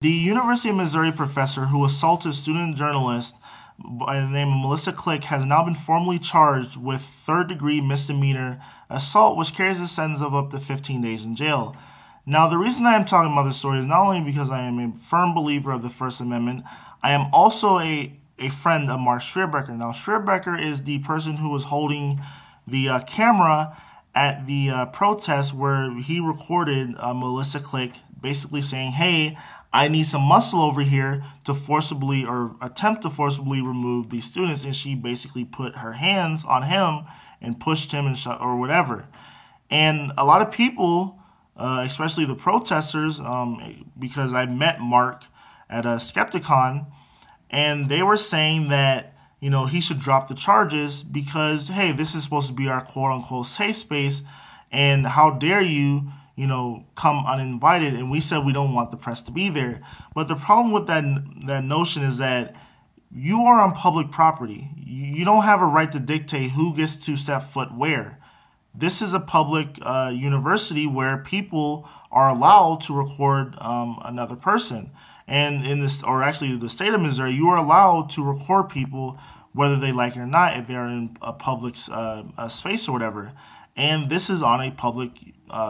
The University of Missouri professor who assaulted student journalist by the name of Melissa Click has now been formally charged with third-degree misdemeanor assault, which carries a sentence of up to 15 days in jail. Now, the reason I am talking about this story is not only because I am a firm believer of the First Amendment, I am also a friend of Mark Schierbecker. Now, Schierbecker is the person who was holding the camera at the protest where he recorded Melissa Click basically saying, hey, I need some muscle over here to forcibly or attempt to forcibly remove these students. And she basically put her hands on him and pushed him and or whatever. And a lot of people, especially the protesters, because I met Mark at a Skepticon, and they were saying that, you know, he should drop the charges because, hey, this is supposed to be our quote unquote safe space. And how dare you, you know, come uninvited? And we said we don't want the press to be there. But the problem with that notion is that you are on public property. You don't have a right to dictate who gets to step foot where. This is a public university where people are allowed to record another person. And in this, or actually the state of Missouri, you are allowed to record people whether they like it or not if they're in a public space or whatever. And this is on a public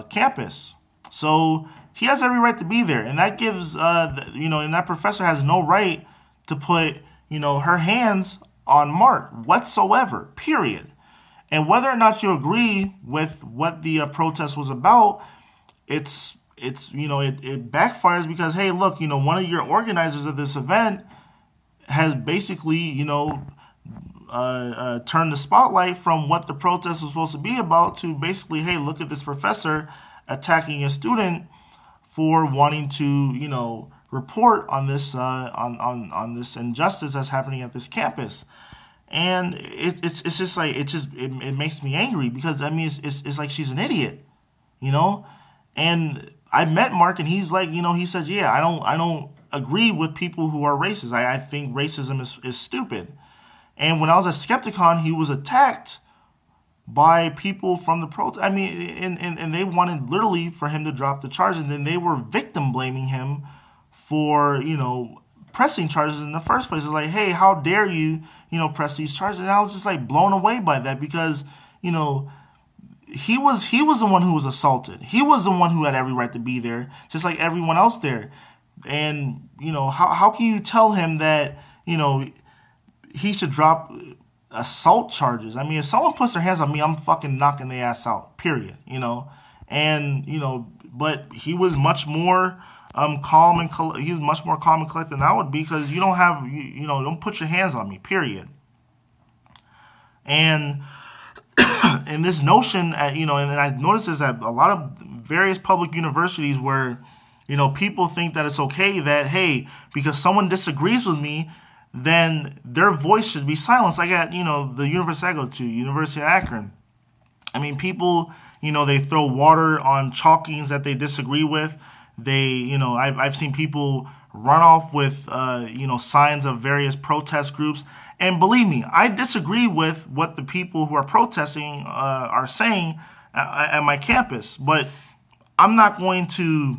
campus. So he has every right to be there. And that gives, and that professor has no right to put, her hands on Mark whatsoever, period. And whether or not you agree with what the protest was about, it backfires because, hey, look, one of your organizers of this event has basically, turned the spotlight from what the protest was supposed to be about to basically, hey, look at this professor attacking a student for wanting to, report on this on this injustice that's happening at this campus. And it's just like it makes me angry because it's like she's an idiot, And I met Mark and he's like, he says, yeah, I don't agree with people who are racist. I think racism is stupid. And when I was at Skepticon, he was attacked by people from the protest. And they wanted literally for him to drop the charges. And then they were victim blaming him for, pressing charges in the first place. It's like, hey, how dare you, press these charges? And I was just like blown away by that because, he was the one who was assaulted. He was the one who had every right to be there, just like everyone else there. And, how can you tell him that, he should drop assault charges? If someone puts their hands on me, I'm fucking knocking their ass out, period, And, but he was much more calm and he was much more calm and collected than I would be because you don't have, don't put your hands on me, period. And and this notion, and I noticed this at a lot of various public universities where, people think that it's okay that, hey, because someone disagrees with me, then their voice should be silenced. Like at, the university I go to, University of Akron. People, they throw water on chalkings that they disagree with. They, I've seen people run off with, signs of various protest groups. And believe me, I disagree with what the people who are protesting are saying at my campus. But I'm not going to,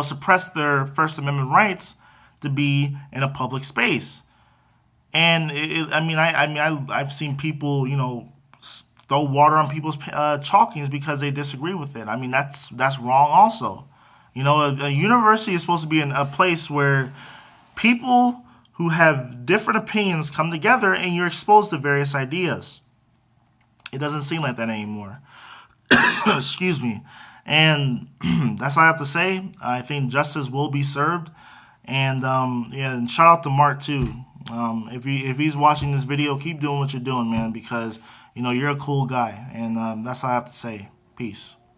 suppress their First Amendment rights to be in a public space. And I've seen people, throw water on people's chalkings because they disagree with it. That's wrong also. A university is supposed to be in a place where people who have different opinions come together and you're exposed to various ideas. It doesn't seem like that anymore. Excuse me. And that's all I have to say. I think justice will be served. And and shout out to Mark too. If he's watching this video, keep doing what you're doing, man, because you're a cool guy. And that's all I have to say. Peace.